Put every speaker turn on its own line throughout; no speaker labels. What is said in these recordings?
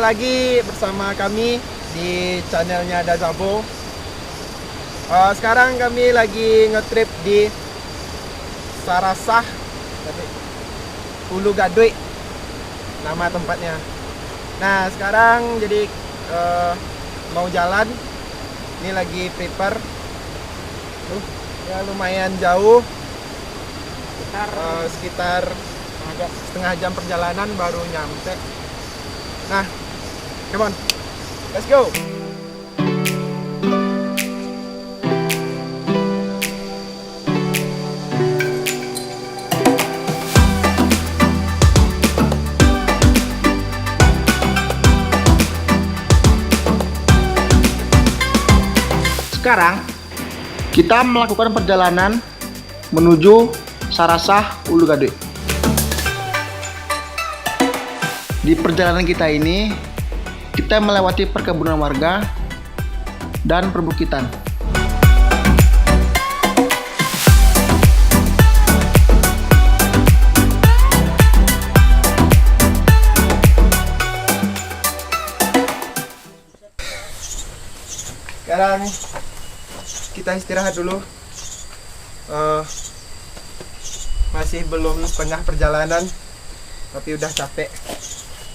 lagi bersama kami di channelnya Dazabo. Sekarang kami lagi ngetrip di Sarasah, Ulu Gadui nama tempatnya. Nah sekarang jadi mau jalan. Ini lagi prepare. Ya lumayan jauh. Sekitar setengah jam perjalanan baru nyampe. Nah, come on, let's go.
Sekarang kita melakukan perjalanan menuju Sarasah Ulu Gadui. Di perjalanan kita ini kita melewati perkebunan warga dan perbukitan.
Sekarang kita istirahat dulu. Masih belum setengah perjalanan, tapi udah capek.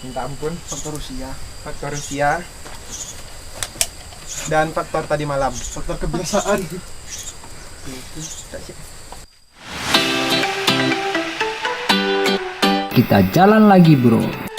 Minta ampun, faktor usia dan faktor tadi malam, faktor kebiasaan.
Kita jalan lagi, bro.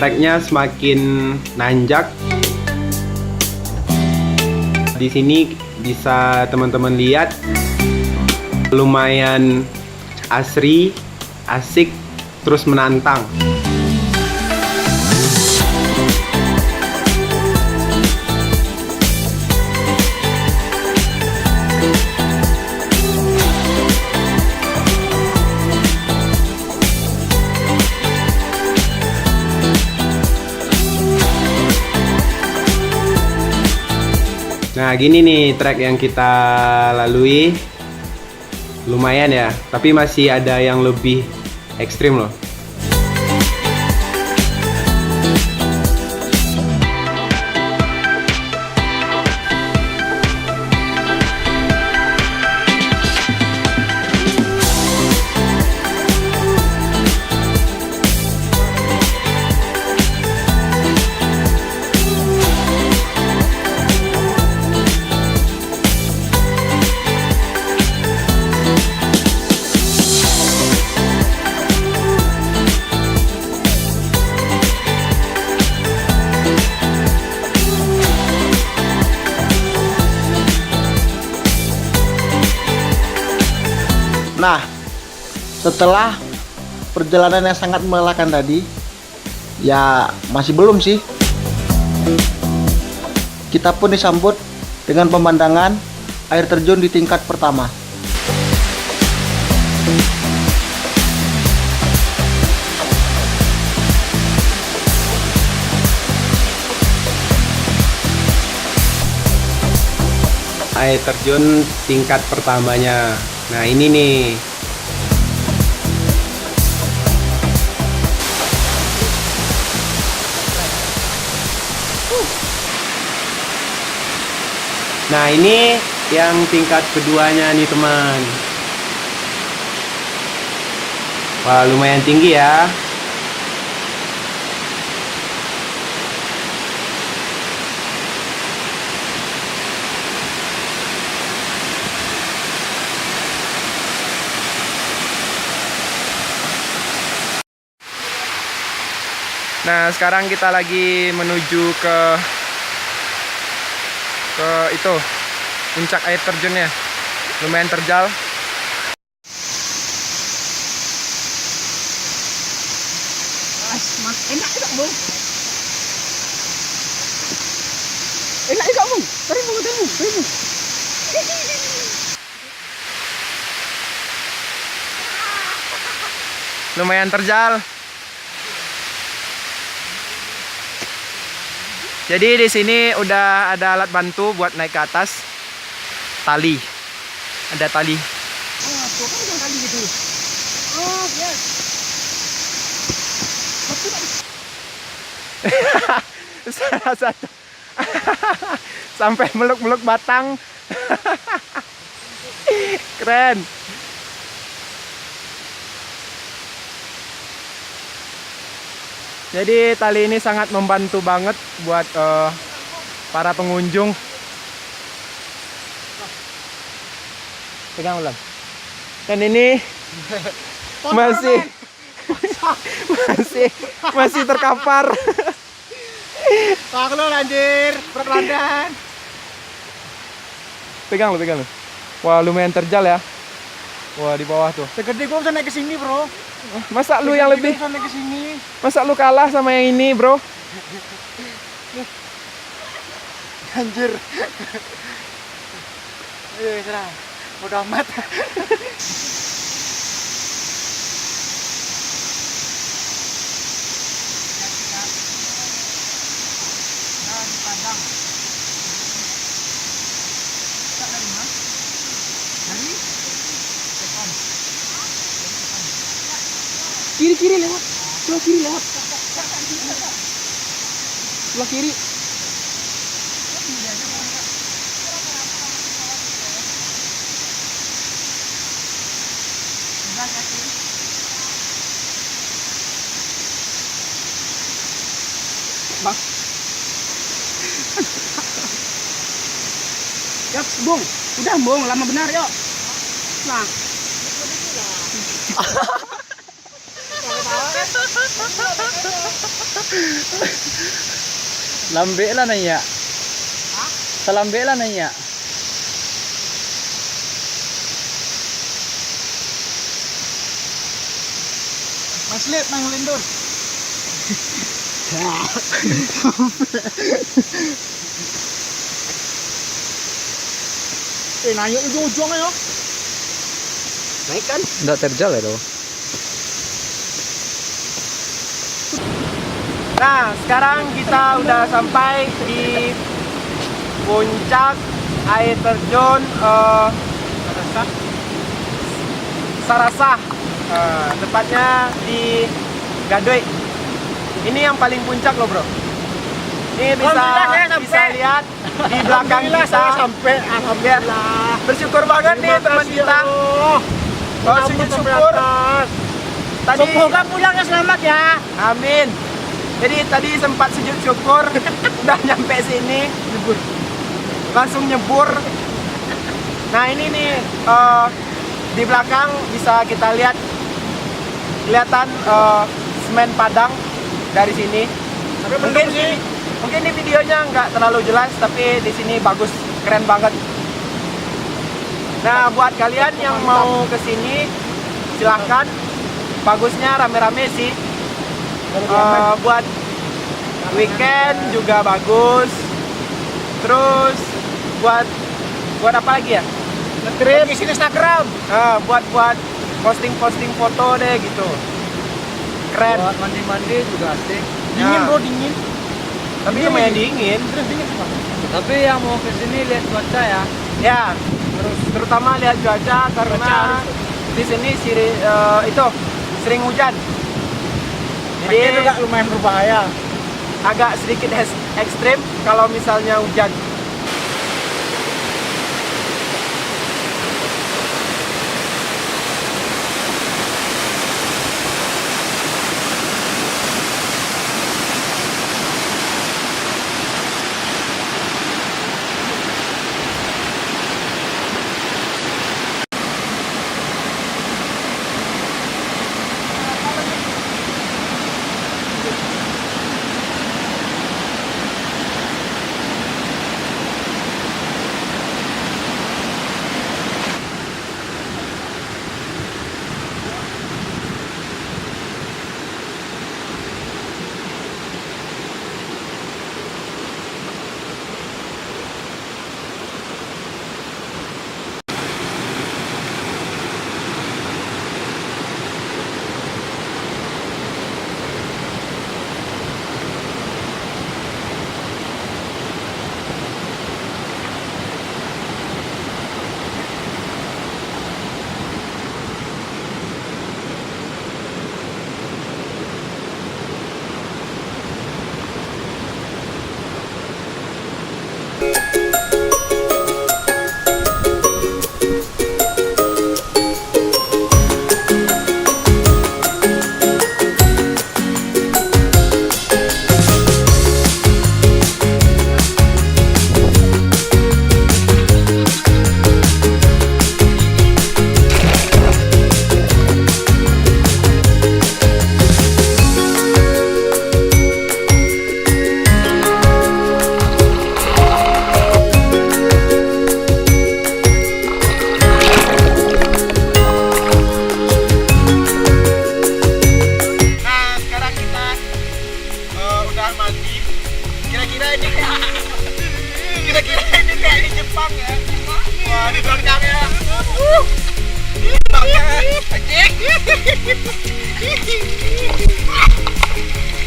Treknya semakin nanjak. Di sini bisa teman-teman lihat lumayan asri, asik, terus menantang. Nah gini nih trek yang kita lalui. Lumayan ya, tapi masih ada yang lebih ekstrim loh.
Nah, setelah perjalanan yang sangat melelahkan tadi, ya masih belum sih. Kita pun disambut dengan pemandangan air terjun di tingkat pertama.
Air terjun tingkat pertamanya. Nah ini nih. Nah ini yang tingkat keduanya nih teman. Wah lumayan tinggi ya. Nah, sekarang kita lagi menuju ke itu puncak air terjunnya. Lumayan terjal.
Mas, enak juga, Bung. Enak juga, Bung. Terimu.
Lumayan terjal. Jadi di sini udah ada alat bantu buat naik ke atas. Tali. Ada tali.
Oh, tuh kan yang tadi gitu. Oh, yes.
Salah satu. Sampai meluk-meluk batang. Keren. Jadi tali ini sangat membantu banget buat para pengunjung. Pegang ulang. Dan ini masih terkapar.
Taklol anjir, berat badan.
Pegang lo. Wah, lumayan terjal ya. Wah, di bawah tuh.
Segede gua bisa naik ke sini, Bro.
Masa lu yang lebih?
Bisa naik ke sini.
Masa lu kalah sama yang ini, bro?
Anjir. Ayo, serah. Bodo amat.
Kiri lewat. Sebelah kiri lewat. Sebelah kiri. Bang. Yap, Bung. Udah, Bung. Lama benar, yuk. Nah.
Lambe lah nanya. Salambe lah nanya.
Maslit nang lindur. Nanya ujung-ujungnya yo.
Naik kan?
Enggak terjal ya tuh.
Nah, sekarang kita udah sampai di puncak air terjun Sarasah. Tepatnya di Gadoi. Ini yang paling puncak loh, bro. Ini bisa lihat di belakang kita.
Sampai alhamdulillah.
Bersyukur banget nih teman kita. Oh, sujud syukur. Tadi
Semoga pulangnya selamat ya.
amin. Jadi tadi sempat sujud syukur, udah nyampe sini, langsung nyebur. Nah ini nih di belakang bisa kita lihat kelihatan semen Padang dari sini. Mungkin di videonya nggak terlalu jelas, tapi di sini bagus, keren banget. Nah buat kalian yang mau kesini silahkan. Bagusnya rame-rame sih. Buat weekend juga bagus. Terus buat apa lagi ya?
Nge-trip isi Instagram.
Buat posting foto deh gitu. Keren.
Buat mandi-mandi juga asik.
Dingin,
Nah.
Bro, dingin.
Tapi lumayan dingin.
Terus dingin apa?
Tapi yang mau ke sini lihat cuaca ya.
Ya, terutama lihat cuaca karena di sini itu sering hujan. Jadi
Jadi juga lumayan berbahaya.
agak sedikit ekstrim kalau misalnya hujan.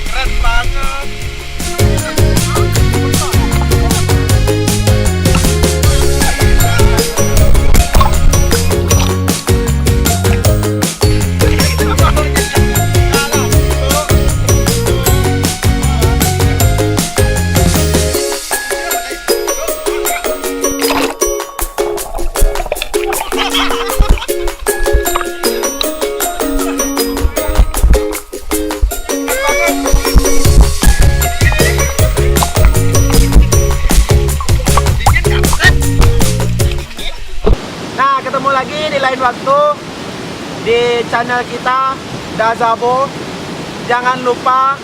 Keren banget. Nah, ketemu lagi di lain waktu di channel kita Dazabo. Jangan lupa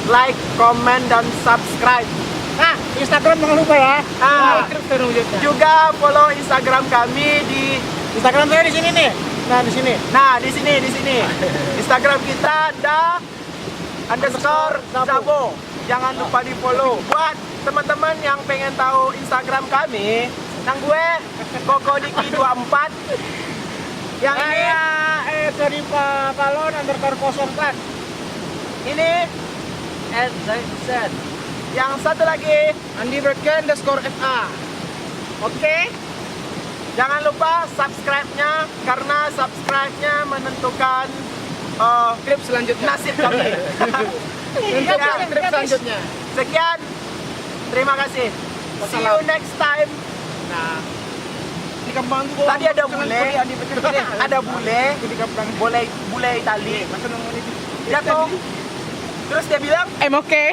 like, comment, dan subscribe.
Nah, Instagram jangan lupa ya.
Nah,
Terus terwujudnya.
juga follow Instagram kami di
Instagram saya di sini nih. Nah, di sini.
di sini. Instagram kita _Zabo. Jangan lupa di follow. Buat teman-teman yang pengen tahu Instagram kami, nang gue Kokodiki 24. Yang ini
Sorry Pak Palon _04.
ini
@ZZ.
yang satu lagi.
Andi Berken _FA.
Oke. Jangan lupa subscribe-nya karena subscribe-nya menentukan
Klip selanjutnya.
nasib kami.
Untuk trip selanjutnya.
Sekian. Terima kasih. See you next time.
Nah, di Kembang tuh
Tadi ada bule. Ada bule.
di Kembang.
Bule Itali.
Masa nongol itu.
Jatuh. Terus dia bilang,
Oke.